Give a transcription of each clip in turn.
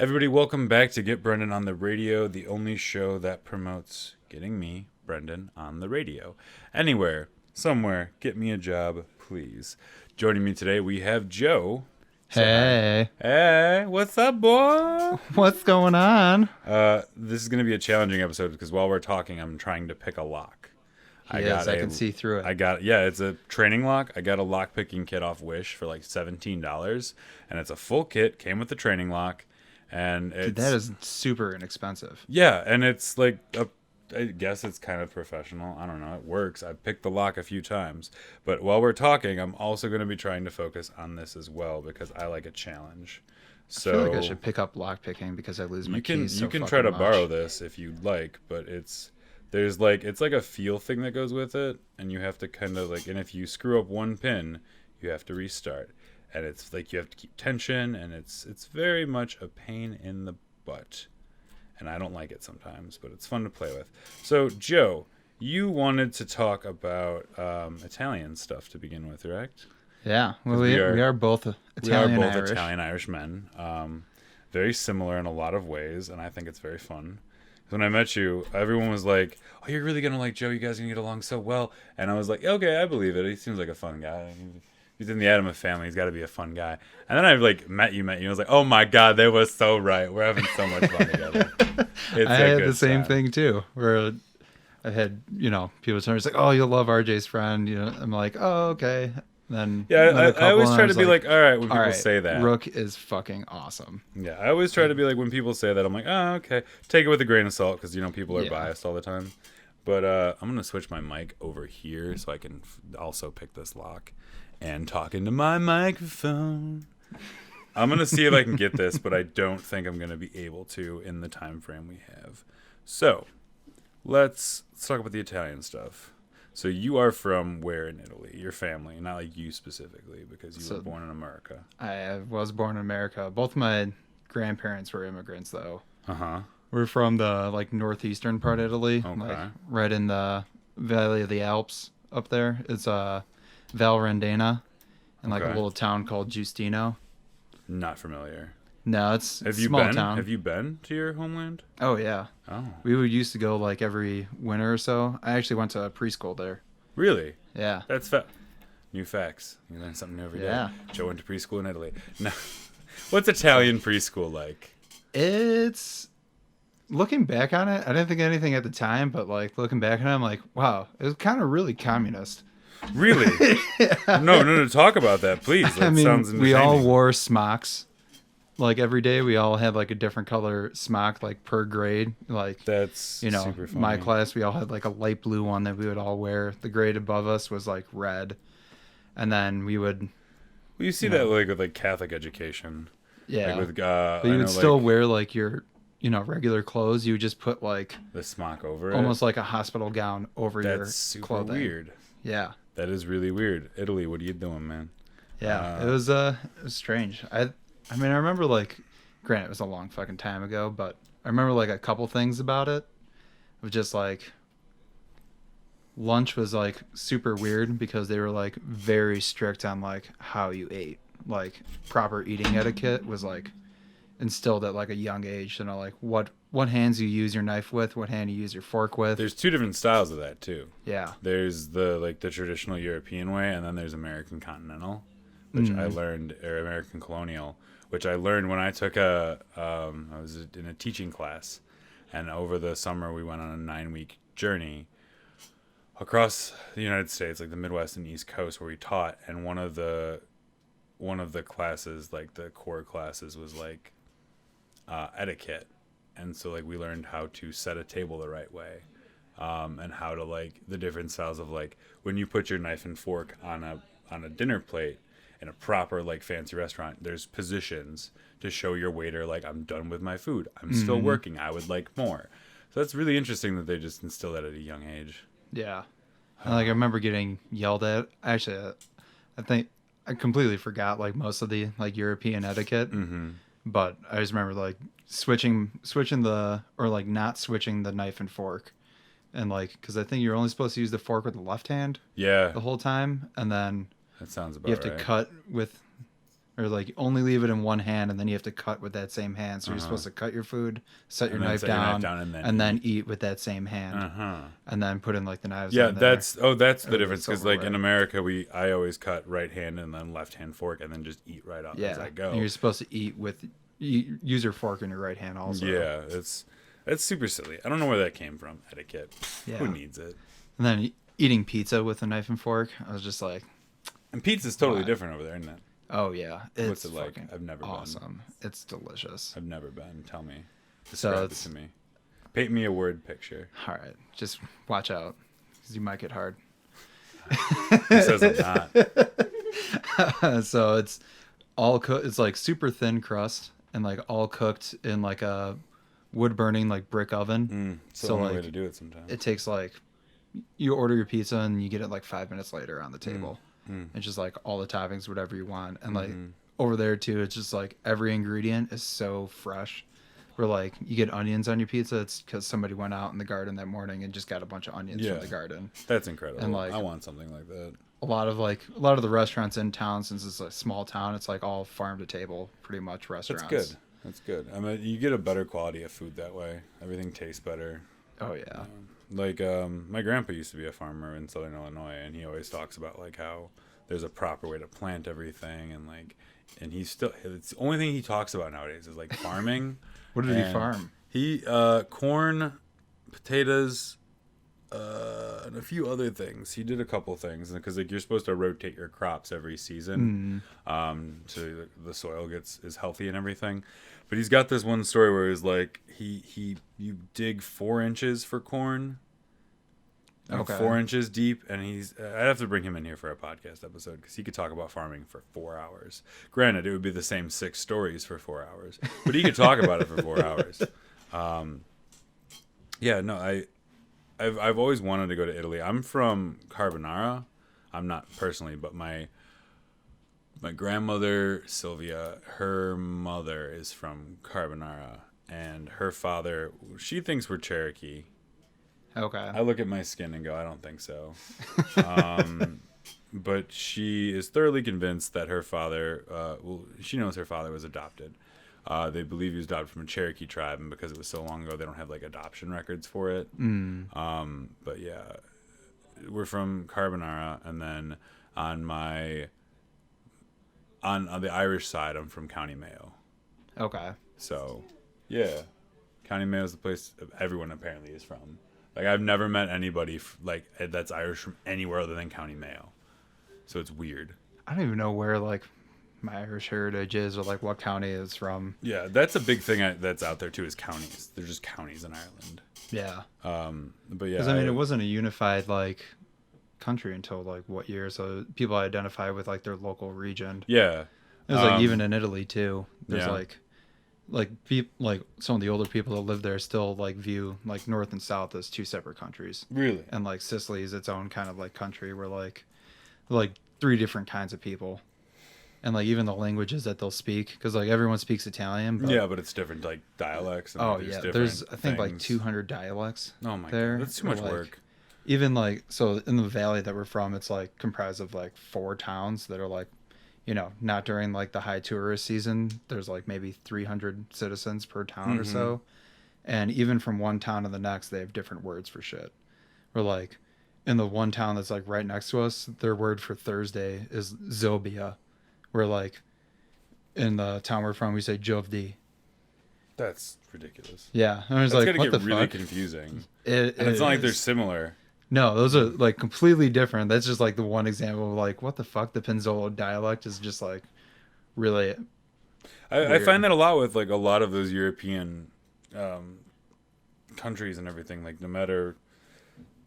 Everybody, welcome back to Get Brendan on the Radio, the only show that promotes getting me, Brendan, on the radio. Anywhere, somewhere, get me a job, please. Joining me today, we have Joe. Hey. Hey, what's up, boy? What's going on? This is going to be a challenging episode because while we're talking, I'm trying to pick a lock. I can see through it. It's a training lock. I got a lock picking kit off Wish for like $17, and it's a full kit, came with the training lock. And Dude, that is super inexpensive. Yeah, and it's like I guess it's kind of professional. I don't know. It works. I've picked the lock a few times. But while we're talking, I'm also going to be trying to focus on this as well because I like a challenge. So I feel like I should pick up lock picking because I lose my keys. You can try to borrow this if you'd like, but it's like a feel thing that goes with it, and you have to kind of like, and if you screw up one pin, you have to restart. And it's like you have to keep tension, and it's very much a pain in the butt. And I don't like it sometimes, but it's fun to play with. So, Joe, you wanted to talk about Italian stuff to begin with, correct? Yeah, well, we are both Italian Irish. We are both Italian Irish men. Very similar in a lot of ways, and I think it's very fun. When I met you, everyone was like, "Oh, you're really gonna like Joe. You guys are gonna get along so well." And I was like, "Okay, I believe it. He seems like a fun guy." He's in the Adama family. He's got to be a fun guy. And then I met you. I was like, oh my God, they were so right. We're having so much fun together. I had the same thing too, where I had, people tell me, like, oh, you'll love RJ's friend. I'm like, oh, okay. Then I always try to be like, all right, when people say that. Rook is fucking awesome. Yeah, I always try to be like, when people say that, I'm like, oh, okay. Take it with a grain of salt because, people are biased all the time. But I'm going to switch my mic over here so I can also pick this lock. And talking to my microphone. I'm going to see if I can get this, but I don't think I'm going to be able to in the time frame we have. So, let's talk about the Italian stuff. So, you are from where in Italy? Your family, not like you specifically, because you were born in America. I was born in America. Both my grandparents were immigrants, though. Uh-huh. We're from the, northeastern part of Italy. Okay. Right in the Valley of the Alps up there. It's Val Rendena, in a little town called Giustino. Not familiar. No, it's a small town. Have you been to your homeland? Oh, yeah. Oh. We would used to go every winter or so. I actually went to preschool there. Really? Yeah. That's new facts. You learn something new every day. Yeah. Joe went to preschool in Italy. No. What's Italian preschool like? It's... Looking back on it, I didn't think anything at the time, but looking back on it, I'm like, wow, it was kind of really communist. Really? Yeah. No. Talk about that, please. That sounds entertaining. We all wore smocks. Every day, we all had a different color smock, per grade. That's super funny. My class, we all had a light blue one that we would all wear. The grade above us was red, and then we would. Well, you see that with Catholic education. Yeah. But you would still wear your regular clothes. You would just put the smock over almost like a hospital gown over your clothing. That's super weird. Yeah. That is really weird. Italy, what are you doing, man? Yeah, it was strange. I remember granted it was a long fucking time ago, but I remember a couple things about it. It was just lunch was super weird because they were very strict on how you ate. Proper eating etiquette was instilled at a young age. What hands you use your knife with, what hand you use your fork with. There's two different styles of that too. Yeah. There's the traditional European way, and then there's American continental, which I learned, or American colonial, which I learned when I took I was in a teaching class, and over the summer we went on a 9-week journey across the United States, the Midwest and East Coast, where we taught, and one of the classes, the core classes, was etiquette. And so we learned how to set a table the right way, and how to the different styles of when you put your knife and fork on a dinner plate in a proper fancy restaurant. There's positions to show your waiter I'm done with my food. I'm still working. I would like more. So that's really interesting that they just instill that at a young age. Yeah, and, I remember getting yelled at. Actually, I think I completely forgot most of the European etiquette. Mm-hmm. But I just remember switching the not switching the knife and fork, and because I think you're only supposed to use the fork with the left hand. Yeah. The whole time, and then that sounds about you have right. to cut with or like only leave it in one hand, and then you have to cut with that same hand. So you're supposed to cut your food, set your knife down, and then eat with that same hand, and then put in like the knives. Yeah, in there. that's the difference, because like in America, I always cut right hand and then left hand fork, and then just eat right up as I go. And you're supposed to eat with use your fork in your right hand also. Yeah, it's super silly. I don't know where that came from. Etiquette. Yeah. Who needs it? And then eating pizza with a knife and fork, I was just like. And pizza's totally different over there, isn't it? Oh yeah, what's it like? I've never been. Awesome. It's delicious. I've never been. Tell me. Describe it to me. Paint me a word picture. All right, just watch out, because you might get hard. He says I'm not. So it's all cooked. It's like super thin crust and like all cooked in like a wood burning like brick oven. It's the only way to do it sometimes. It takes like you order your pizza and you get it like 5 minutes later on the table. It's just like all the toppings, whatever you want. And like over there too, it's just like every ingredient is so fresh. Where like you get onions on your pizza, it's because somebody went out in the garden that morning and just got a bunch of onions from the garden. That's incredible. And like I want something like that. A lot of the restaurants in town, since it's a small town, it's like all farm to table pretty much restaurants. That's good. I mean, you get a better quality of food that way. Everything tastes better. Oh yeah. Like my grandpa used to be a farmer in Southern Illinois, and he always talks about like how there's a proper way to plant everything, and like, and it's the only thing he talks about nowadays is like farming. What did he farm? He corn, potatoes, and a few other things. He did a couple things because like you're supposed to rotate your crops every season, so the soil is healthy and everything. But he's got this one story where he's like you dig 4 inches for corn, 4 inches deep, and I'd have to bring him in here for a podcast episode because he could talk about farming for 4 hours. Granted, it would be the same 6 stories for 4 hours, but he could talk about it for 4 hours. I've always wanted to go to Italy. I'm from Carbonara. I'm not personally, but my grandmother Sylvia, her mother is from Carbonara, and her father, she thinks we're Cherokee. Okay. I look at my skin and go, I don't think so. But she is thoroughly convinced that her father, she knows her father was adopted. They believe he was adopted from a Cherokee tribe, and because it was so long ago, they don't have like adoption records for it. But yeah, we're from Carbonara, and then on the Irish side, I'm from County Mayo. Okay. So, yeah, County Mayo is the place everyone apparently is from. Like, I've never met anybody that's Irish from anywhere other than County Mayo. So it's weird. I don't even know where like my Irish heritage is, or like what county it's from. Yeah, that's a big thing that's out there too, is counties. They're just counties in Ireland. Yeah. But yeah, because I mean, it wasn't a unified like country until like what year? So people identify with like their local region. Yeah. It was like even in Italy too. There's like some of the older people that live there still like view like North and South as 2 separate countries. Really? And like Sicily is its own kind of like country where like 3 different kinds of people. And like even the languages that they'll speak, because like everyone speaks Italian. But it's different like dialects. And there's I think like 200 dialects. Oh my god, that's too much work. Even like so in the valley that we're from, it's like comprised of like 4 towns that are like, you know, not during like the high tourist season. There's like maybe 300 citizens per town or so, and even from one town to the next, they have different words for shit. We're like in the one town that's like right next to us, their word for Thursday is Zobia. We're like, in the town we're from, we say Jovdi. That's ridiculous. Yeah, I was like, what the fuck? It's gonna get really confusing. It's not like they're similar. No, those are like completely different. That's just like the one example of like, what the fuck? The Pinzolo dialect is just like really. I find that a lot with like a lot of those European countries and everything. Like no matter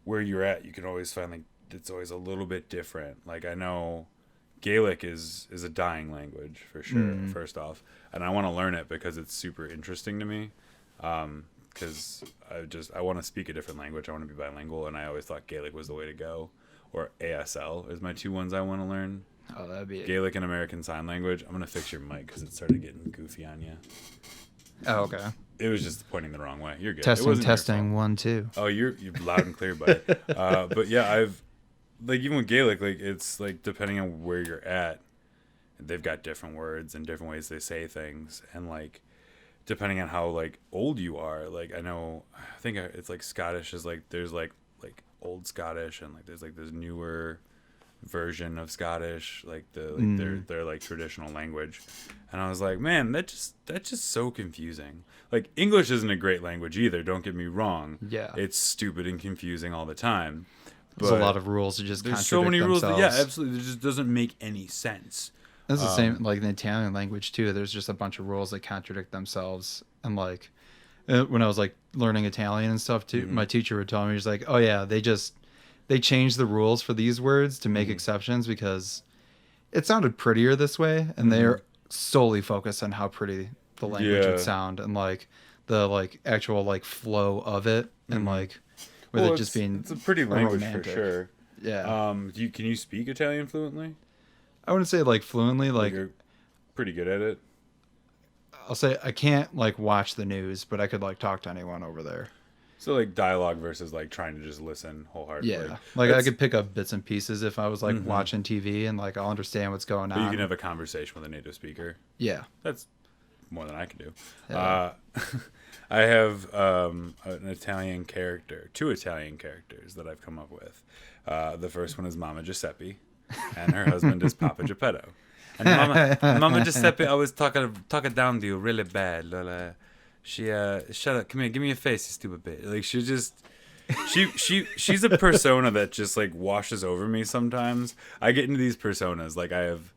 where you're at, you can always find like it's always a little bit different. Like I know Gaelic is a dying language for sure. First off, and I want to learn it because it's super interesting to me. Because I want to speak a different language. I want to be bilingual, and I always thought Gaelic was the way to go. Or ASL is my 2 ones I want to learn. Oh, that'd be Gaelic and American Sign Language. I'm gonna fix your mic because it started getting goofy on you. Oh, okay. It was just pointing the wrong way. You're good. Testing 1 2. Oh, you're loud and clear, buddy. But yeah, I've like even with Gaelic, like it's like depending on where you're at they've got different words and different ways they say things, and like depending on how like old you are, like I think it's like Scottish is like there's like old Scottish, and like there's like this newer version of Scottish, like their like traditional language. And I was like, man, that's just so confusing. Like English isn't a great language either, don't get me wrong. Yeah. It's stupid and confusing all the time. There's a lot of rules that just there's contradict so many themselves. rules that, yeah, absolutely, it just doesn't make any sense. That's the same like in the Italian language too. There's just a bunch of rules that contradict themselves. And like when I was like learning Italian and stuff too, my teacher would tell me, he's like, oh yeah, they changed the rules for these words to make exceptions because it sounded prettier this way, and they're solely focused on how pretty the language would sound, and like the like actual like flow of it, and like with it just being it's a pretty language romantic. for sure. Yeah. Can you speak Italian fluently? I wouldn't say like fluently, like you're pretty good at it. I'll say I can't like watch the news, but I could like talk to anyone over there. So like dialogue versus like trying to just listen wholeheartedly. Yeah, like I could pick up bits and pieces if I was like watching TV, and like I'll understand what's going on. But you can have a conversation with a native speaker. Yeah, that's more than I can do. Yeah. I have an Italian character, 2 Italian characters that I've come up with. The first one is Mama Giuseppe, and her husband is Papa Geppetto. And Mama Giuseppe always talking down to you really bad, Lola. She shut up, come here, give me your face, you stupid bitch. Like she's a persona that just like washes over me sometimes. I get into these personas. Like I have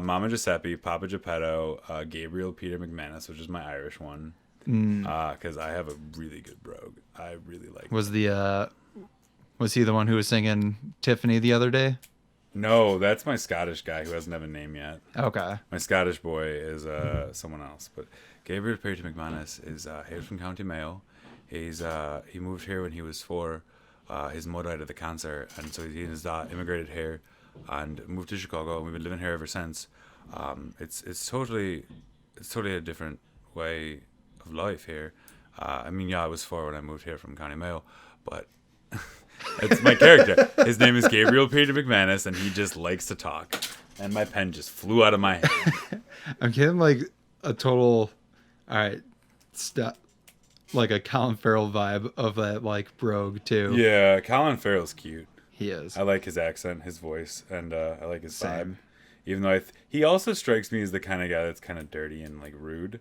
Mama Giuseppe, Papa Geppetto, Gabriel Peter McManus, which is my Irish one. Because I have a really good brogue. I really like. Was he the one who was singing Tiffany the other day? No, that's my Scottish guy who doesn't have a name yet. Okay. My Scottish boy is someone else, but Gabriel Peter McManus is hails from County Mayo. He moved here when he was 4. His mother died of the cancer, and so he and his dad immigrated here and moved to Chicago, and we've been living here ever since. It's totally a different way of life here. I mean, yeah, I was 4 when I moved here from County Mayo, but it's my character. His name is Gabriel Peter McManus, and he just likes to talk. And my pen just flew out of my hand. I'm getting like a total, all right, like a Colin Farrell vibe of that like brogue too. Yeah, Colin Farrell's cute. He is. I like his accent, his voice, and I like his vibe. Even though he also strikes me as the kind of guy that's kind of dirty and like rude.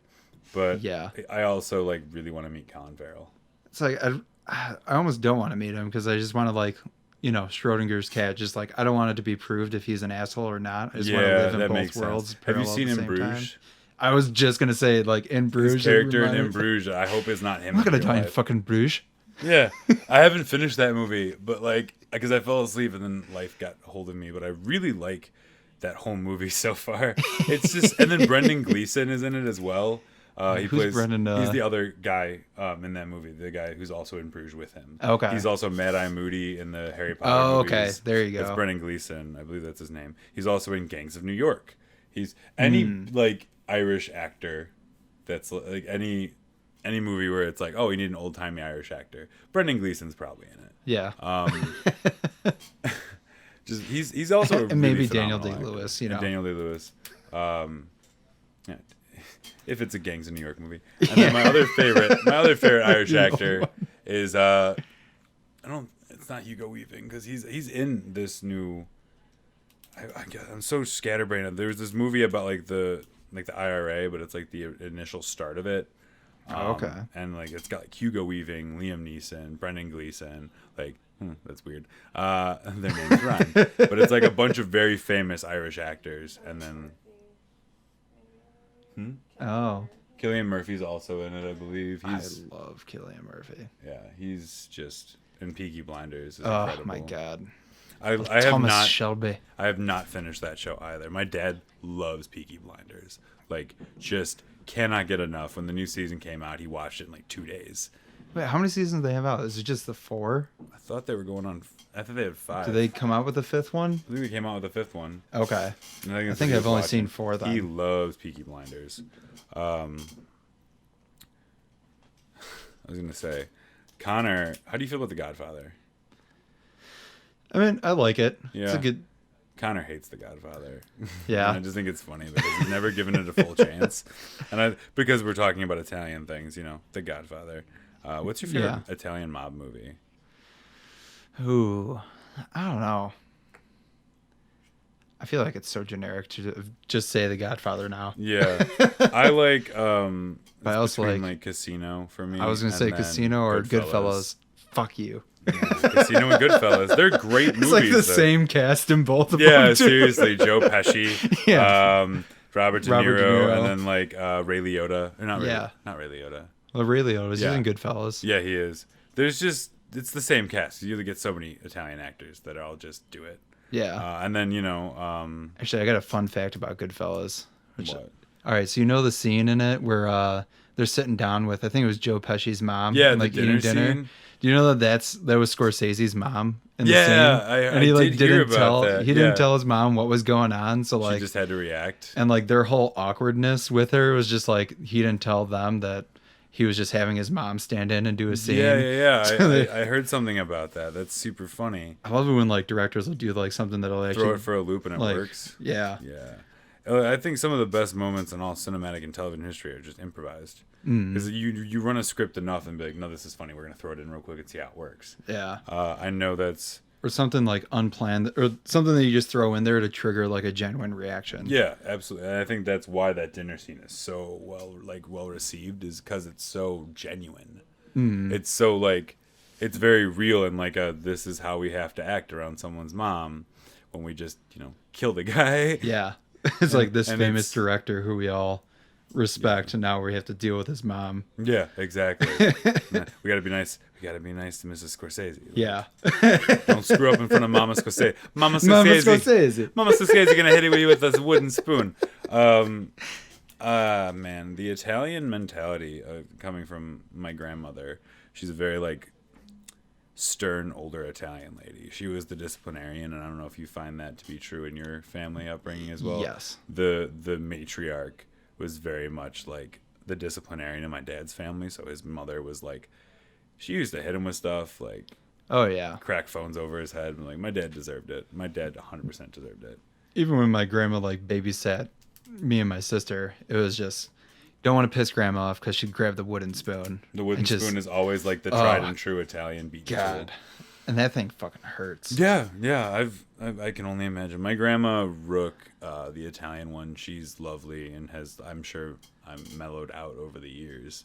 But yeah, I also like really want to meet Colin Farrell. It's like I almost don't want to meet him because I just want to like, you know, Schrodinger's cat. Just like I don't want it to be proved if he's an asshole or not. I just want to live in both worlds. Have you seen In Bruges? Time. I was just gonna say like In Bruges. His character in Bruges. I hope it's not him. I'm not gonna die in fucking Bruges. Yeah, I haven't finished that movie, but like because I fell asleep and then life got a hold of me. But I really like that whole movie so far. It's just, and then Brendan Gleeson is in it as well. He plays. Brendan, he's the other guy in that movie. The guy who's also in Bruges with him. Okay. He's also Mad Eye Moody in the Harry Potter movies. Okay. There you go. That's Brendan Gleeson. I believe that's his name. He's also in Gangs of New York. He's any like Irish actor that's like any movie where it's like, oh, we need an old timey Irish actor. Brendan Gleeson's probably in it. Yeah. Just he's also a really and maybe Daniel Day-Lewis. You know, and Daniel Day-Lewis. Yeah. If it's a Gangs of New York movie. And then my other favorite Irish actor is it's not Hugo Weaving because he's in this new. I'm so scatterbrained. There was this movie about like the IRA, but it's like the initial start of it. Okay. And like it's got like Hugo Weaving, Liam Neeson, Brendan Gleeson. Like that's weird. Their names rhyme, but it's like a bunch of very famous Irish actors, and then. Oh. Cillian Murphy's also in it, I believe. I love Cillian Murphy. Yeah, he's just in Peaky Blinders. Oh incredible. My God. I have not. Shelby. I have not finished that show either. My dad loves Peaky Blinders. Like, just cannot get enough. When the new season came out, he watched it in like 2 days. Wait, how many seasons do they have out? Is it just the 4? I thought they were going on. I thought they had 5. Did they come out with the 5th one? I think they came out with the 5th one. Okay. I think I've only seen 4 then. He loves Peaky Blinders. I was gonna say, Connor, how do you feel about The Godfather? I mean, I like it. Yeah. It's a good. Connor hates The Godfather. Yeah. And I just think it's funny because he's never given it a full chance. And because we're talking about Italian things, The Godfather. What's your favorite Italian mob movie? Ooh, I don't know. I feel like it's so generic to just say The Godfather now. Yeah. I like but I also like Casino for me. I was gonna say Casino or Goodfellas. Fuck you. Yeah, Casino and Goodfellas. They're great movies. It's like the same cast in both of them. Yeah, seriously. Joe Pesci. Yeah. Robert De Niro, and then like Ray Liotta. Or not Ray Liotta. Well, Ray Liotta's in Goodfellas. Yeah, he is. There's just, it's the same cast. You get so many Italian actors that all just do it. Yeah. And then, actually, I got a fun fact about Goodfellas. What? All right, so the scene in it where they're sitting down with, I think it was Joe Pesci's mom. Yeah, and, like, eating dinner. Scene. Do you know that was Scorsese's mom in the scene? And he like didn't tell that. He didn't tell his mom what was going on, so like she just had to react. And like their whole awkwardness with her was just like he didn't tell them that he was just having his mom stand in and do a scene. Yeah. So I heard something about that. That's super funny. I love it when like directors will do like something that'll actually throw it for a loop and it works. Yeah. I think some of the best moments in all cinematic and television history are just improvised. Because you run a script enough and be like, no, this is funny. We're gonna throw it in real quick and see how it works. Yeah. I know that's or something like unplanned or something that you just throw in there to trigger like a genuine reaction. Yeah, absolutely. And I think that's why that dinner scene is so well received, is because it's so genuine. It's so like it's very real and like this is how we have to act around someone's mom when we just kill the guy. Yeah. It's like this famous director who we all respect, and now we have to deal with his mom. Yeah, exactly. We gotta be nice. We gotta be nice to Mrs. Scorsese. Yeah. Don't screw up in front of Mama Scorsese. Mama Scorsese gonna hit you with this wooden spoon. Man, the Italian mentality coming from my grandmother. She's a very like stern older Italian lady. She was the disciplinarian, and I don't know if you find that to be true in your family upbringing as well. Yes. The matriarch was very much like the disciplinarian in my dad's family, so his mother was like, she used to hit him with stuff like, oh yeah, crack phones over his head, and like my dad deserved it. My dad 100% deserved it. Even when my grandma like babysat me and my sister, it was just don't want to piss grandma off because she'd grab the wooden spoon. The wooden spoon is always like the tried and true Italian beat tool. And that thing fucking hurts. Yeah. I can only imagine. My grandma Rook, the Italian one, she's lovely and I'm sure I'm mellowed out over the years.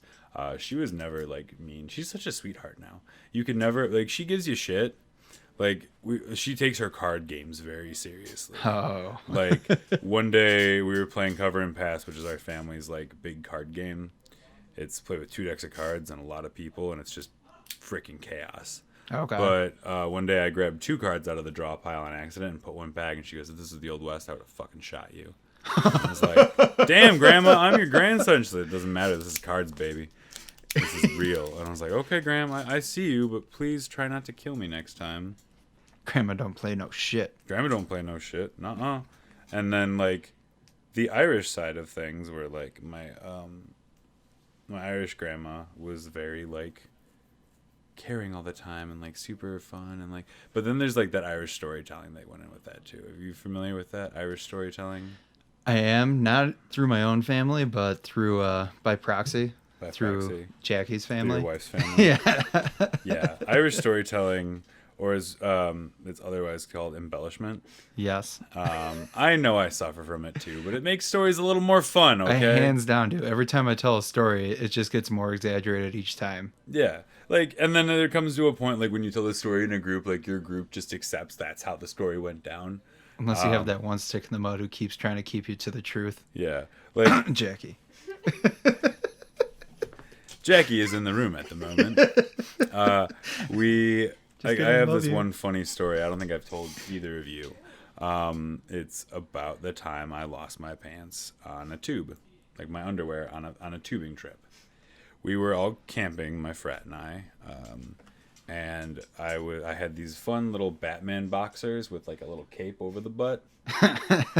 She was never like mean. She's such a sweetheart now. You could never like, she gives you shit. Like she takes her card games very seriously. Oh. Like one day we were playing Cover and Pass, which is our family's like big card game. It's played with 2 decks of cards and a lot of people, and it's just freaking chaos. Okay. But one day I grabbed 2 cards out of the draw pile on accident and put one back, and she goes, "If this is the Old West, I would have fucking shot you." I was like, "Damn, Grandma, I'm your grandson." She said, "It doesn't matter. This is cards, baby. This is real." And I was like, "Okay, Grandma, I see you, but please try not to kill me next time." Grandma don't play no shit. Grandma don't play no shit. Nuh-uh. And then like the Irish side of things, where like my Irish grandma was very like caring all the time and like super fun and like, but then there's like that Irish storytelling that went in with that too. Are you familiar with that Irish storytelling? I am, not through my own family, but through by proxy. Through Jackie's family. Through your wife's family. Yeah. Yeah. Irish storytelling, or as it's otherwise called, embellishment. Yes. I know I suffer from it too, but it makes stories a little more fun, okay? I hands down do. Every time I tell a story, it just gets more exaggerated each time. Yeah. Like, and then there comes to a point, like, when you tell the story in a group, like, your group just accepts that's how the story went down. Unless you have that one stick in the mud who keeps trying to keep you to the truth. Yeah. Like Jackie. Jackie is in the room at the moment. I have this one funny story. I don't think I've told either of you. It's about the time I lost my pants on a tube, like my underwear on a tubing trip. We were all camping, my frat and I, and I had these fun little Batman boxers with like a little cape over the butt,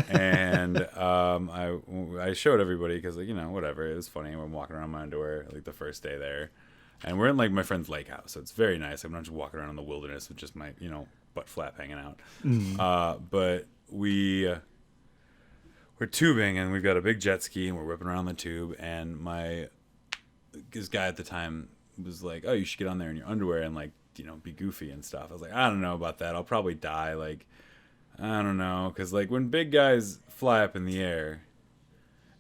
and I showed everybody because, like, whatever, it was funny. I'm walking around in my underwear like the first day there. And we're in like my friend's lake house, so it's very nice. I'm not just walking around in the wilderness with just my, butt flap hanging out. But we're tubing, and we've got a big jet ski, and we're whipping around the tube, and this guy at the time was like, oh, you should get on there in your underwear and like, be goofy and stuff. I was like, I don't know about that. I'll probably die. Like, I don't know. Because like when big guys fly up in the air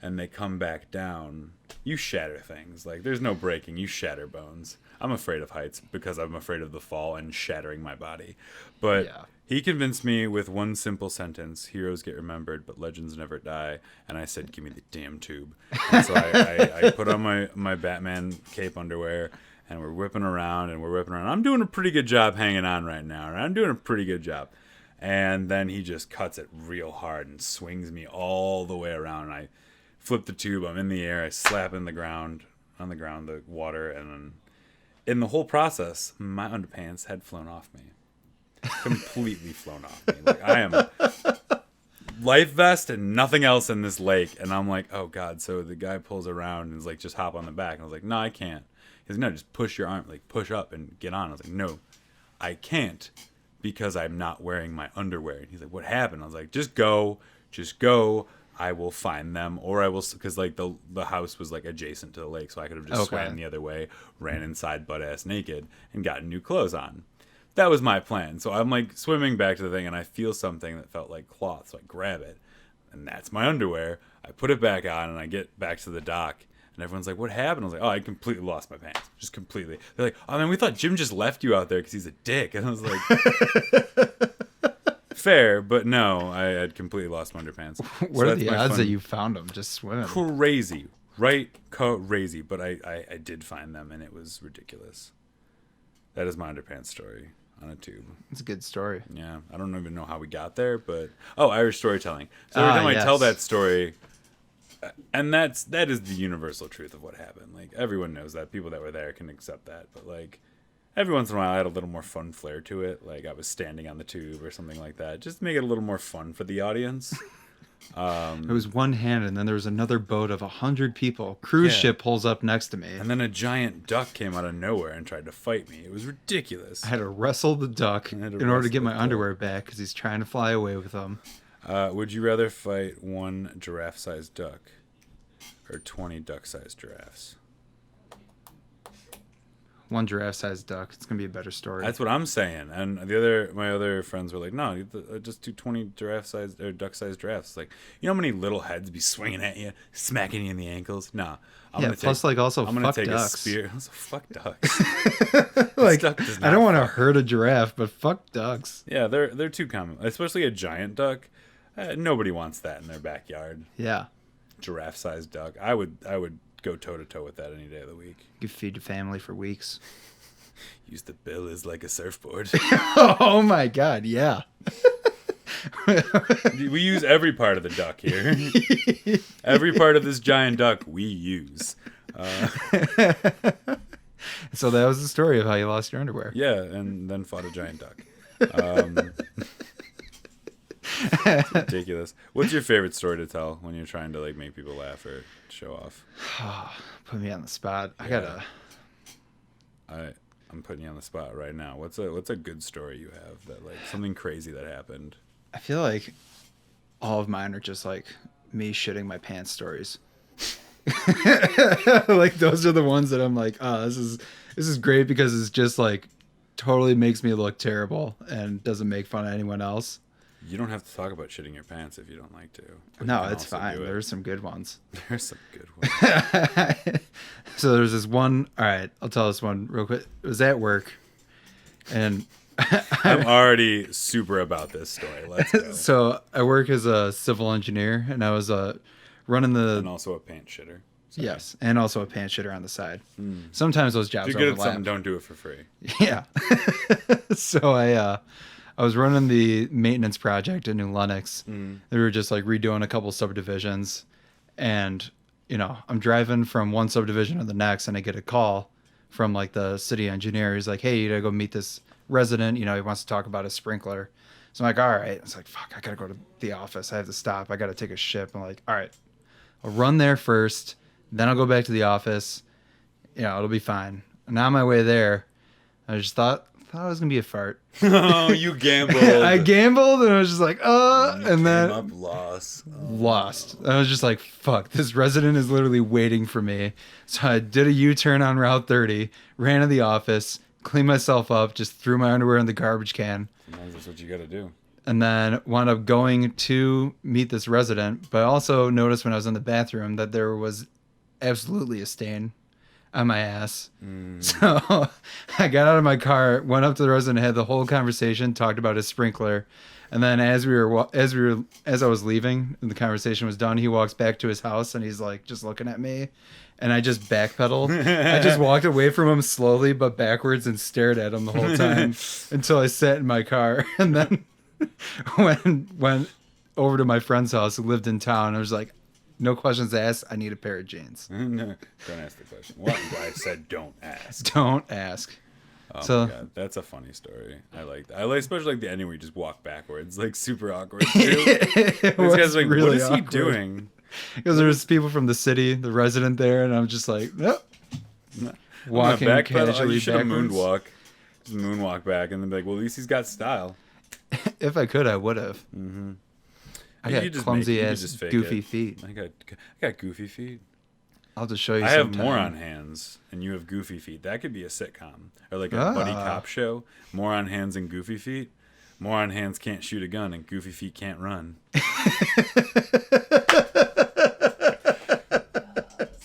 and they come back down, you shatter things. Like, there's no breaking. You shatter bones. I'm afraid of heights because I'm afraid of the fall and shattering my body. But Yeah. he convinced me with one simple sentence: heroes get remembered, but legends never die. And I said, give me the damn tube. And so I put on my Batman cape underwear, and we're whipping around. I'm doing a pretty good job hanging on right now. I'm doing a pretty good job. And then he just cuts it real hard and swings me all the way around. And I flip the tube. I'm in the air. I slap on the ground, the water. And then in the whole process, my underpants had flown off me. Completely flown off me. Like, I am life vest and nothing else in this lake. And I'm like, oh God. So the guy pulls around and is like, just hop on the back. And I was like, no, I can't. He's like, no, just push your arm, like push up and get on. I was like, no, I can't, because I'm not wearing my underwear. And he's like, what happened? I was like, just go. I will find them, or I will, because like the house was like adjacent to the lake, so I could have just swam the other way, ran inside butt ass naked, and gotten new clothes on. That was my plan. So I'm like swimming back to the thing, and I feel something that felt like cloth, so I grab it, and that's my underwear. I put it back on, and I get back to the dock, and everyone's like, what happened? I was like, oh, I completely lost my pants. Just completely. They're like, oh man, we thought Jim just left you out there because he's a dick. And I was like, fair, but no, I had completely lost my underpants. What are the odds that you found them just swimming? Crazy, right? Crazy. But I did find them, and it was ridiculous. That is my underpants story on a tube. It's a good story. Yeah, I don't even know how we got there, but Irish storytelling. So every time I tell that story, and that is the universal truth of what happened. Like, everyone knows that. People that were there can accept that. But like, every once in a while, I had a little more fun flair to it. Like, I was standing on the tube or something like that, just to make it a little more fun for the audience. It was one hand, and then there was another boat of 100 people. Cruise ship pulls up next to me, and then a giant duck came out of nowhere and tried to fight me. It was ridiculous. I had to wrestle the duck in order to get my underwear back because he's trying to fly away with them. Would you rather fight one giraffe-sized duck or 20 duck-sized giraffes? One giraffe-sized duck. It's gonna be a better story. That's what I'm saying. And my other friends were like, no, just do 20 giraffe-sized or duck-sized giraffes. It's like, you know how many little heads be swinging at you, smacking you in the ankles? Nah. I'm gonna take ducks. a spear. Also, fuck ducks. Like, I don't want to hurt a giraffe, but fuck ducks. Yeah, they're too common, especially a giant duck. Nobody wants that in their backyard. Yeah. Giraffe-sized duck. I would go toe-to-toe with that any day of the week. You could feed your family for weeks. Use the bill as like a surfboard. Oh my God, yeah. We use every part of the duck here. Every part of this giant duck we use. So that was the story of how you lost your underwear. Yeah, and then fought a giant duck. It's ridiculous. What's your favorite story to tell when you're trying to like make people laugh or show off? Put me on the spot. I'm putting you on the spot right now. What's a good story you have that, like, something crazy that happened? I feel like all of mine are just like me shitting my pants stories. Like, those are the ones that I'm like, oh, this is great because it's just like totally makes me look terrible and doesn't make fun of anyone else. You don't have to talk about shitting your pants if you don't like to. No, it's fine. There's some good ones. There's some good ones. So there's this one. All right, I'll tell this one real quick. It was at work, and I'm already super about this story. Let's go. So I work as a civil engineer, and I was running the... And also a pants shitter. Sorry. Yes, and also a pants shitter on the side. Sometimes those jobs overlap. If you're good at something, don't do it for free. Yeah. So I was running the maintenance project in New Lenox. They were just like redoing a couple subdivisions. And, I'm driving from one subdivision to the next, and I get a call from like the city engineer. He's like, hey, you gotta go meet this resident. He wants to talk about a sprinkler. So I'm like, all right. It's like, fuck, I gotta go to the office. I have to stop. I gotta take a ship. I'm like, all right, I'll run there first. Then I'll go back to the office. It'll be fine. And on my way there, I just thought thought it was gonna be a fart. Oh, you gambled. I gambled, and I was just like, You and then came up lost. Oh, lost. I was just like, fuck, this resident is literally waiting for me. So I did a U-turn on Route 30, ran to the office, cleaned myself up, just threw my underwear in the garbage can, sometimes that's what you gotta do. and then wound up going to meet this resident. But I also noticed when I was in the bathroom that there was absolutely a stain on my ass. So I got out of my car, went up to the resident, had the whole conversation, talked about his sprinkler, and then as I was leaving and the conversation was done, he walks back to his house and he's like just looking at me, and I just backpedaled. I just walked away from him slowly but backwards and stared at him the whole time until I sat in my car, and then went over to my friend's house who lived in town. I was like, no questions asked. I need a pair of jeans. No, don't ask the question. What? I said don't ask. Don't ask. Oh So- my god, that's a funny story. I like that. I like especially like the ending where you just walk backwards, like super awkward. Too. It This was guy's like, really what is he awkward. doing? Because there was people from the city, the resident there, and I'm just like, nope. Walking casually You should have backwards. moonwalk. Just moonwalk back and then be like, well, at least he's got style. If I could, I would have. Mm-hmm. I You got could just clumsy you could ass, just fake goofy it. feet. I got goofy feet. I'll just show you. I have sometime. moron hands, and you have goofy feet. That could be a sitcom or like a buddy cop show. Moron hands and goofy feet. Moron hands can't shoot a gun, and goofy feet can't run.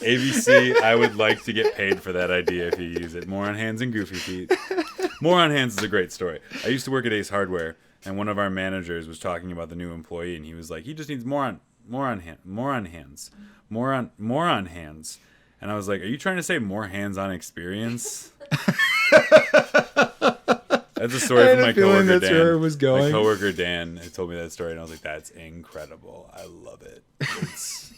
ABC, I would like to get paid for that idea if you use it. Moron hands and goofy feet. Moron hands is a great story. I used to work at Ace Hardware, and one of our managers was talking about the new employee, and he was like, he just needs moron hands. And I was like, are you trying to say more hands-on experience? That's a story from my coworker that's where it Dan. was My going. coworker Dan had told me that story, and I was like, that's incredible. I love it. It's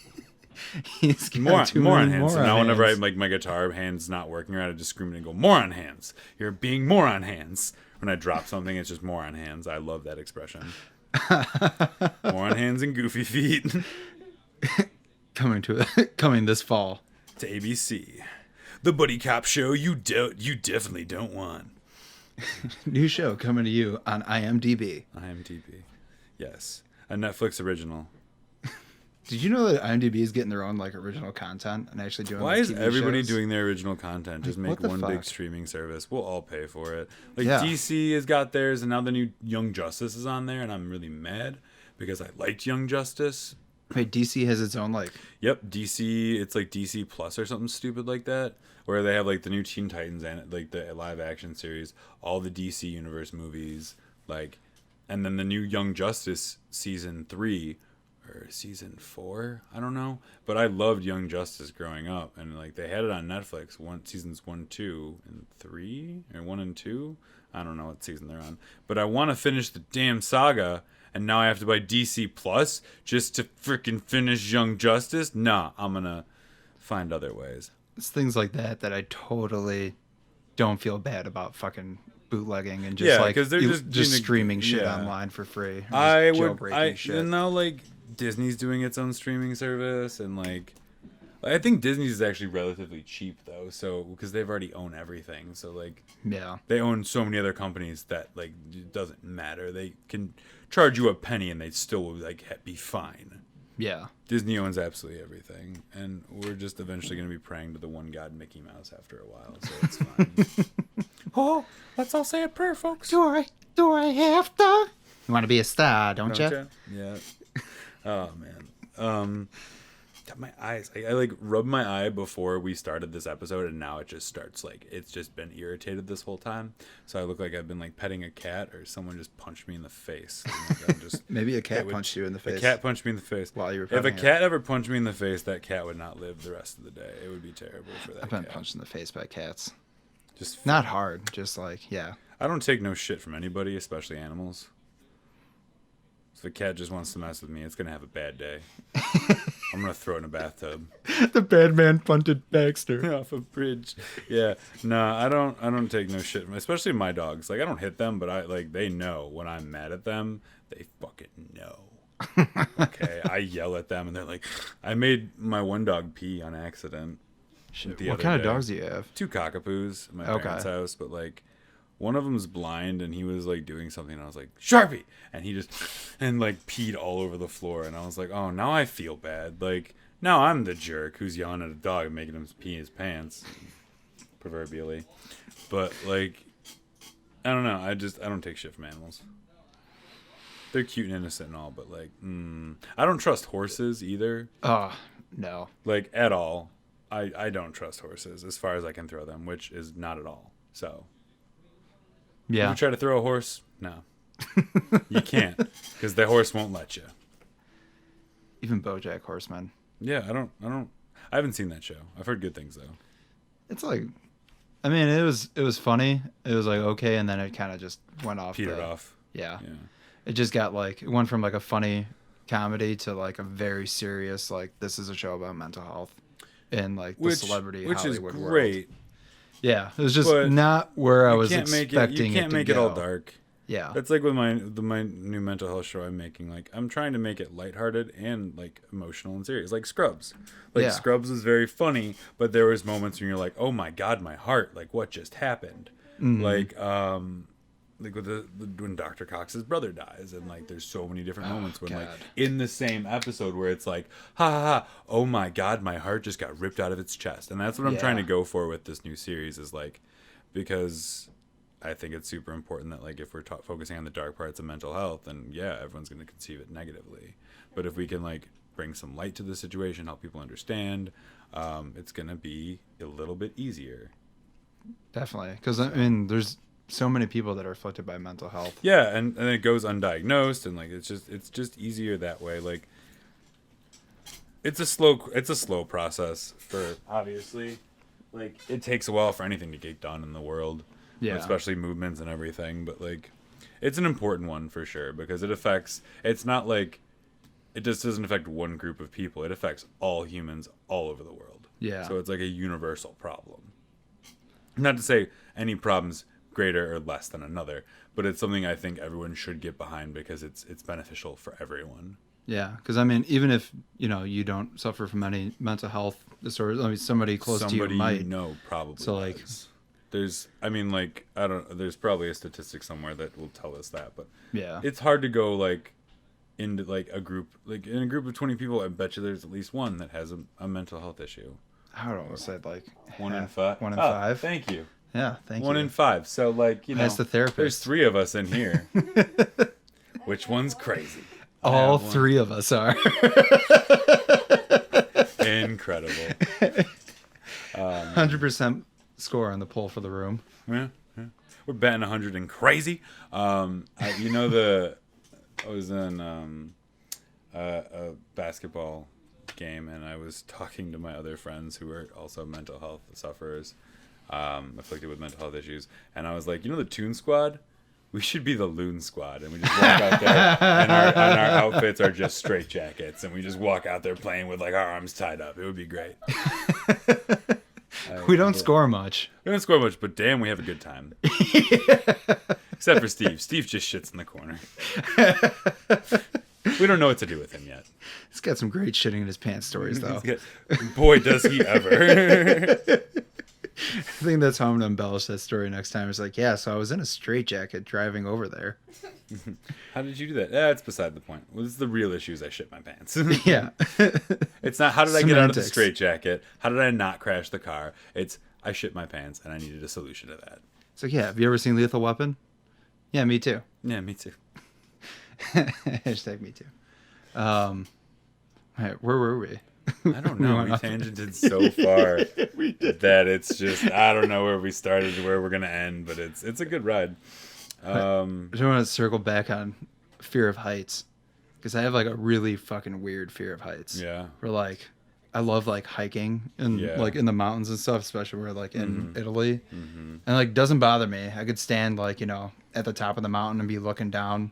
He's got more too on many hands. So moron now whenever I hands. like my guitar hand's not working right, I just scream and go, more on hands. You're being more on hands. When I drop something, it's just more on hands. I love that expression. More on hands and goofy feet. coming this fall. To ABC. The buddy cop show you definitely don't want. New show coming to you on IMDb. IMDb. Yes. A Netflix original. Did you know that IMDb is getting their own like original content and actually doing? Why like, is TV everybody shows? doing their original content? Just Like, make what the one big fuck? streaming service. We'll all pay for it. Like Yeah. DC has got theirs, and now the new Young Justice is on there, and I'm really mad because I liked Young Justice. Wait, DC has its own like. Yep, DC. It's like DC Plus or something stupid like that, where they have like the new Teen Titans and like the live action series, all the DC Universe movies, like, and then the new Young Justice season 3 or season 4. I don't know, but I loved Young Justice growing up, and like they had it on Netflix. Seasons 1, 2, and 3, or 1 and 2. I don't know what season they're on, but I want to finish the damn saga. And now I have to buy DC Plus just to freaking finish Young Justice? Nah, I'm gonna find other ways. It's things like that I totally don't feel bad about fucking bootlegging and just Yeah, like 'cause they're just streaming shit yeah. online for free. or just I jailbreaking shit. and now like Disney's doing its own streaming service, and like I think Disney's is actually relatively cheap though, so because they've already own everything, so like Yeah. they own so many other companies that like it doesn't matter. They can charge you a penny and they still will like be fine. Yeah. Disney owns absolutely everything, and we're just eventually going to be praying to the one god Mickey Mouse after a while, so it's fine. Oh, let's all say a prayer, folks. Do I have to? You want to be a star, don't you? Yeah. Oh man. My eyes. I like rubbed my eye before we started this episode, and now it just starts like it's just been irritated this whole time. So I look like I've been like petting a cat, or someone just punched me in the face. Like, I'm just, Maybe a cat it would- punched you in the face. A cat punched me in the face. While you were If a petting it. cat ever punched me in the face, that cat would not live the rest of the day. It would be terrible for that I've been cat. punched in the face by cats. Just Not hard, just like, yeah. I don't take no shit from anybody, especially animals. If a cat just wants to mess with me, it's gonna have a bad day. I'm gonna throw it in a bathtub. The bad man punted Baxter. Off a bridge. Yeah. Nah, I don't take no shit from, especially my dogs. Like I don't hit them, but I like they know when I'm mad at them. They fucking know. Okay. I yell at them and they're like, I made my one dog pee on accident. Shit. the What other kind of day. dogs do you have? 2 cockapoos at my Okay. parents' house, but like one of them's blind, and he was like doing something, and I was like, Sharpie, and he just and like peed all over the floor, and I was like, oh, now I feel bad. Like now I'm the jerk who's yelling at a dog and making him pee his pants, proverbially. But like, I don't know. I don't take shit from animals. They're cute and innocent and all, but like, I don't trust horses either. Oh, no. Like at all. I don't trust horses as far as I can throw them, which is not at all. So. Yeah. You try to throw a horse? No. You can't, because the horse won't let you. Even BoJack Horseman. Yeah, I haven't seen that show. I've heard good things though. It's like, I mean, it was funny. It was like okay, and then it kind of just went off. Petered off. Yeah. Yeah. It just got like, it went from like a funny comedy to like a very serious, like this is a show about mental health and like the celebrity Hollywood which is great. world. Yeah, it was just But not where I was You expecting can't it to make go. it all dark. Yeah. That's like with my new mental health show I'm making. Like I'm trying to make it lighthearted and like emotional and serious. Like Scrubs. Like Yeah. Scrubs was very funny, but there was moments when you're like, oh my god, my heart. Like what just happened? Mm-hmm. Like with when Dr. Cox's brother dies, and like there's so many different moments when like God. in the same episode where it's like, ha ha ha, oh my god, my heart just got ripped out of its chest. And that's what I'm Yeah. trying to go for with this new series, is like, because I think it's super important that like if we're focusing on the dark parts of mental health, then yeah, everyone's going to conceive it negatively. But if we can like bring some light to the situation, help people understand, it's going to be a little bit easier. Definitely, because I mean, there's so many people that are afflicted by mental health. Yeah, and it goes undiagnosed, and like it's just easier that way. Like it's a slow process for, obviously, like it takes a while for anything to get done in the world. Yeah. Especially movements and everything, but like it's an important one for sure, because it's not like it just doesn't affect one group of people. It affects all humans all over the world. Yeah. So it's like a universal problem. Not to say any problem's greater or less than another, but it's something I think everyone should get behind, because it's beneficial for everyone. Yeah, because I mean, even if you don't suffer from any mental health disorders, I mean, somebody close to you might. Probably. So like, there's there's probably a statistic somewhere that will tell us that, but yeah, it's hard to go like into like a group, like in a group of 20 people, I bet you there's at least one that has a mental health issue. I would almost say like 1 in 5. 1 in Oh, 5. Thank you. Yeah, thank you. 1 in 5. So like, That's the therapist. There's 3 of us in here. Which one's crazy? All 3 of us are. Incredible. 100% score on the poll for the room. Yeah. We're batting 100 and crazy. I was in a basketball game, and I was talking to my other friends who were also mental health sufferers, afflicted with mental health issues, and I was like, the Toon Squad? We should be the Loon Squad, and we just walk out there, and our outfits are just straight jackets, and we just walk out there playing with like our arms tied up. It would be great. We don't score much. We don't score much, but damn, we have a good time. Except for Steve. Steve just shits in the corner. We don't know what to do with him yet. He's got some great shitting in his pants stories, though. Boy, does he ever. I think that's how I'm going to embellish that story next time. It's like, yeah, so I was in a straitjacket driving over there. How did you do that? It's beside the point. Well, this is the real issue is I shit my pants. Yeah. It's not how did I get out of the Semantics. straitjacket? How did I not crash the car? It's I shit my pants, and I needed a solution to that. It's like, yeah, have you ever seen Lethal Weapon? Yeah, me too. Yeah, me too. Hashtag me too. All right, where were we? I don't know. We tangented so far that it's just I don't know where we started to where we're gonna end, but it's a good ride. I just want to circle back on fear of heights, because I have like a really fucking weird fear of heights. Yeah. Where like I love like hiking and like in the mountains and stuff, especially where like in Italy, and like doesn't bother me. I could stand like at the top of the mountain and be looking down.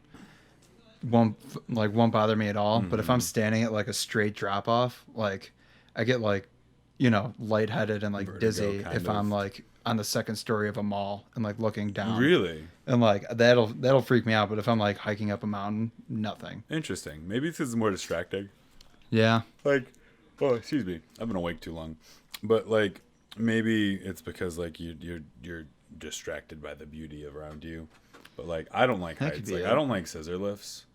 Won't bother me at all. But if I'm standing at like a straight drop off, like I get like lightheaded and like Vertigo, dizzy kind if of. I'm like on the second story of a mall and like looking down. Really? And like that'll freak me out. But if I'm like hiking up a mountain, nothing. Interesting. Maybe this is more distracting. Yeah. Like, oh, excuse me. I've been awake too long. But like Maybe it's because like you're distracted by the beauty around you, but like I don't like heights. Like I don't like scissor lifts,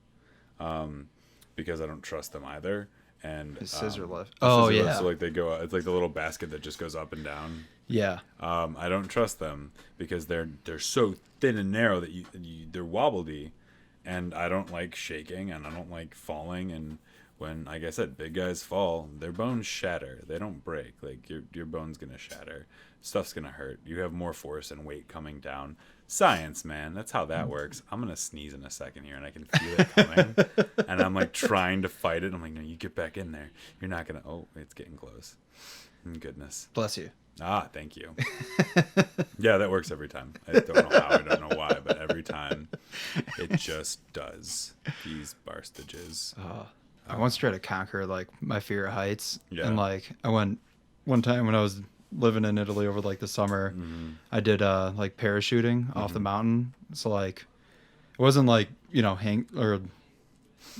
because I don't trust them either. And Scissor lift. Oh yeah. So like they go. It's like the little basket that just goes up and down. Yeah. I don't trust them because they're so thin and narrow that they're wobbly, and I don't like shaking and I don't like falling. And when, like I said, big guys fall, their bones shatter. They don't break. Like your bone's gonna shatter. Stuff's gonna hurt. You have more force and weight coming down. Science, man. That's how that works. I'm gonna sneeze in a second here, and I can feel it coming. And I'm like trying to fight it. I'm like, no, you get back in there. You're not gonna. Oh, it's getting close. Goodness. Bless you. Ah, thank you. Yeah, that works every time. I don't know how, I don't know why, but every time it just does. These barstages. I once tried to conquer like my fear of heights. Yeah. And like I went one time when I was living in Italy over like the summer. I did like parachuting off the mountain. So like it wasn't like, you know,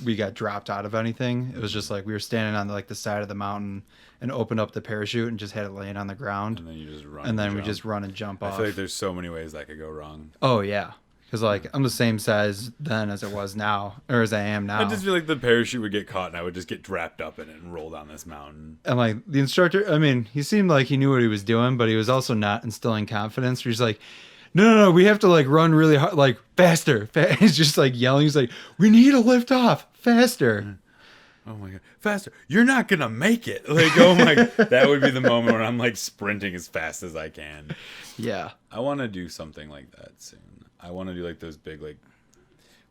we got dropped out of anything. It was just like we were standing on like the side of the mountain and opened up the parachute and just had it laying on the ground. And then you just run. And then we just run and jump off. I feel like there's so many ways that could go wrong. Oh yeah. Because like I'm the same size then as it was now, or as I am now. I just feel like the parachute would get caught and I would just get wrapped up in it and roll down this mountain. And like the instructor, I mean, he seemed like he knew what he was doing, but he was also not instilling confidence. He's like, no, we have to like run really hard, like faster. He's just like yelling. He's like, we need to lift off faster. Oh my god, faster! You're not gonna make it. Like, oh my, that would be the moment when I'm like sprinting as fast as I can. Yeah, I want to do something like that soon. I want to do like those big like,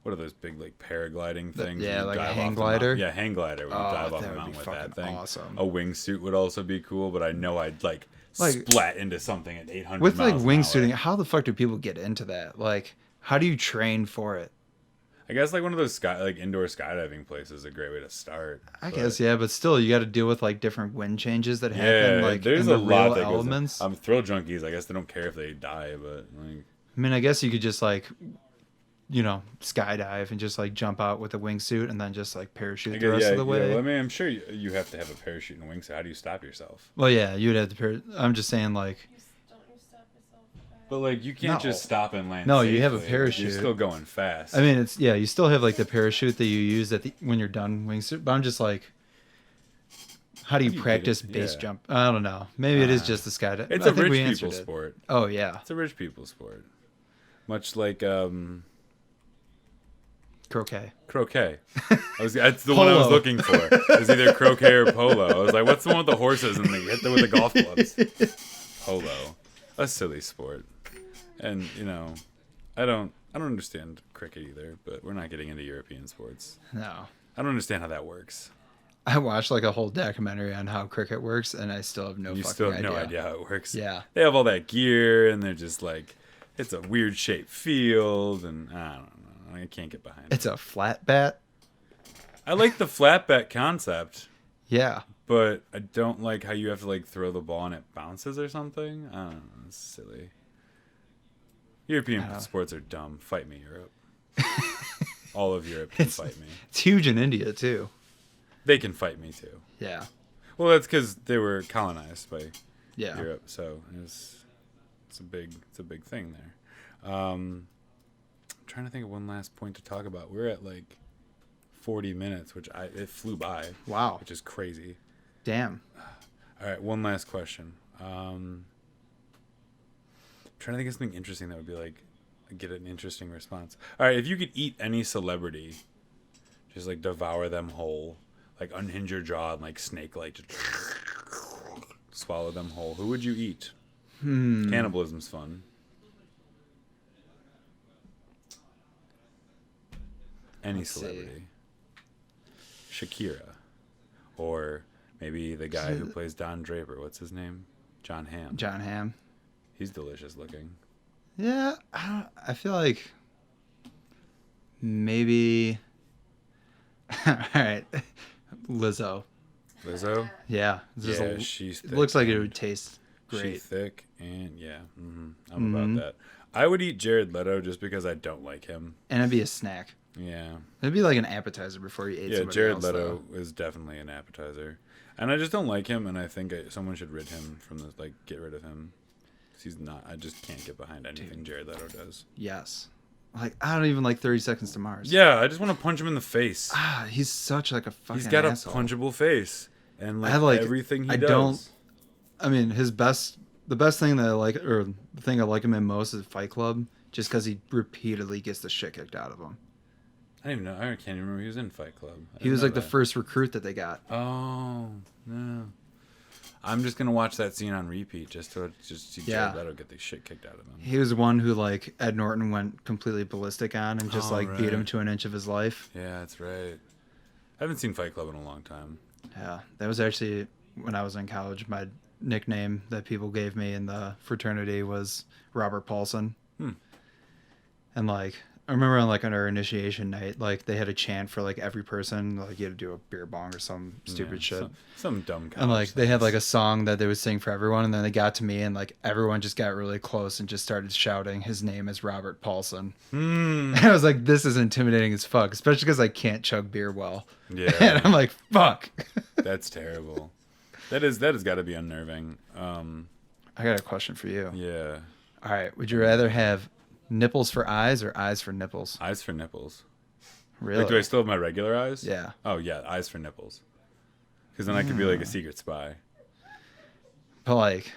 what are those big like paragliding things? Yeah, like a hang glider. Yeah, hang glider. We dive off the mountain with that thing. Awesome. A wingsuit would also be cool, but I know I'd like splat into something at 800 with miles like wingsuiting. How the fuck do people get into that? Like, how do you train for it? I guess like one of those indoor skydiving places is a great way to start. I guess, yeah, but still, you got to deal with like different wind changes that happen. Like, there's in a the lot real that elements. goes. Thrill junkies. I guess they don't care if they die, but like. I mean, I guess you could just like, you know, skydive and just like jump out with a wingsuit and then just like parachute the rest of the way. Yeah, well, I mean, I'm sure you have to have a parachute and a wingsuit. How do you stop yourself? Well, yeah, you'd have to. I'm just saying, like. But like, you can't just stop and land. No, safely. you have a parachute. You're still going fast. I mean, you still have like the parachute that you use when you're done wingsuit. But I'm just like, how do you practice base jump? I don't know. Maybe it is just the skydive. It's a rich people sport. Oh yeah, it's a rich people sport. Much like croquet. That's the one I was looking for. It was either croquet or polo. I was like, what's the one with the horses and they hit them with the golf clubs? Polo. A silly sport. And, you know, I don't understand cricket either, but we're not getting into European sports. No. I don't understand how that works. I watched like a whole documentary on how cricket works and I still have no idea how it works. Yeah. They have all that gear and they're just like, it's a weird shaped field and I don't know. I can't get behind it. It's a flat bat. I like the flat bat concept. Yeah. But I don't like how you have to like throw the ball and it bounces or something. I don't know. It's silly. European sports are dumb. Fight me, Europe. All of Europe can fight me. It's huge in India too. They can fight me too. Yeah. Well, that's because they were colonized by Europe, so it's a big thing there. I'm trying to think of one last point to talk about. We're at like 40 minutes, which it flew by. Wow. Which is crazy. Damn. All right, one last question. I'm trying to think of something interesting that would be like get an interesting response. All right, if you could eat any celebrity, just like devour them whole, like unhinge your jaw and like snake like just swallow them whole, who would you eat? Cannibalism's fun. Any celebrity. Shakira. Or maybe the guy who plays Don Draper. What's his name? John Hamm. John Hamm. He's delicious looking. Yeah, I feel like maybe. All right, Lizzo. Lizzo? Yeah. She's thick. It looks like it would taste great. She's thick and I'm about that. I would eat Jared Leto just because I don't like him. And it'd be a snack. Yeah. It'd be like an appetizer before you ate somebody Jared else, Leto is definitely an appetizer. And I just don't like him, and I think someone should rid him from this, like, get rid of him. 'Cause he's not, I just can't get behind anything Jared Leto does. Yes. Like, I don't even like 30 Seconds to Mars. Yeah, I just want to punch him in the face. He's such like a fucking He's got asshole. a punchable face. And like everything he does. I mean, the best thing that I like, or the thing I like him in most is Fight Club, just because he repeatedly gets the shit kicked out of him. I don't even know. I can't even remember he was in Fight Club. He was like the first recruit that they got. Oh, no. I'm just gonna watch that scene on repeat just to see Jared Leto get the shit kicked out of him. He was the one who like Ed Norton went completely ballistic on and just beat him to an inch of his life. Yeah, that's right. I haven't seen Fight Club in a long time. Yeah, that was actually when I was in college. My nickname that people gave me in the fraternity was Robert Paulson. And like I remember on our initiation night, like they had a chant for like every person, like you had to do a beer bong or some stupid shit, some dumb. And like they had like a song that they would sing for everyone, and then they got to me, and like everyone just got really close and just started shouting his name is Robert Paulson. And I was like, this is intimidating as fuck, especially because I can't chug beer well. Yeah, and I'm like, fuck. That's terrible. That has got to be unnerving. I got a question for you. Yeah. All right. Would you rather have nipples for eyes or eyes for nipples? Eyes for nipples. Really? Like, do I still have my regular eyes? Yeah. Oh, yeah. Eyes for nipples. Because then I could be like a secret spy. But like...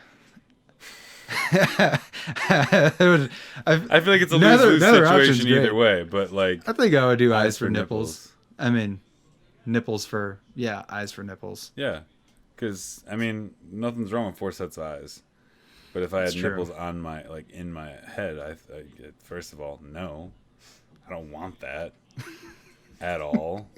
I feel like it's a lose-lose situation either way, but like... I think I would do eyes for nipples. I mean, nipples for... Yeah, eyes for nipples. Yeah. Because, I mean, nothing's wrong with 4 sets of eyes. But if I had nipples on my, like, in my head, I first of all, no. I don't want that. At all.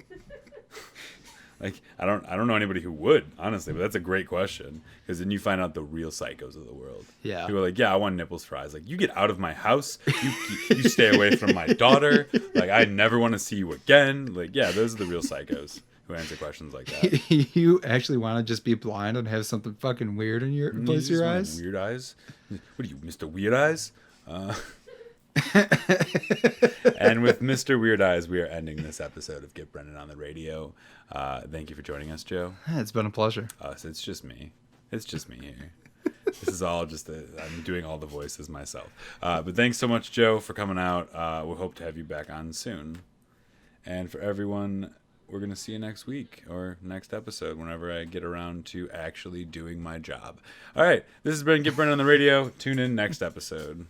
Like, I don't know anybody who would, honestly, but that's a great question. Because then you find out the real psychos of the world. Yeah. People are like, yeah, I want nipples for eyes. Like, you get out of my house. You stay away from my daughter. Like, I never want to see you again. Like, yeah, those are the real psychos who answer questions like that. You actually want to just be blind and have something fucking weird in your place of your eyes? Weird eyes? What are you, Mr. Weird Eyes? And with Mr. Weird Eyes, we are ending this episode of Get Brennan on the Radio. Thank you for joining us, Joe. It's been a pleasure. So it's just me. It's just me here. This is all just I'm doing all the voices myself. But thanks so much, Joe, for coming out. We hope to have you back on soon. And for everyone, we're going to see you next week or next episode whenever I get around to actually doing my job. All right. This has been Get Brennan on the Radio. Tune in next episode.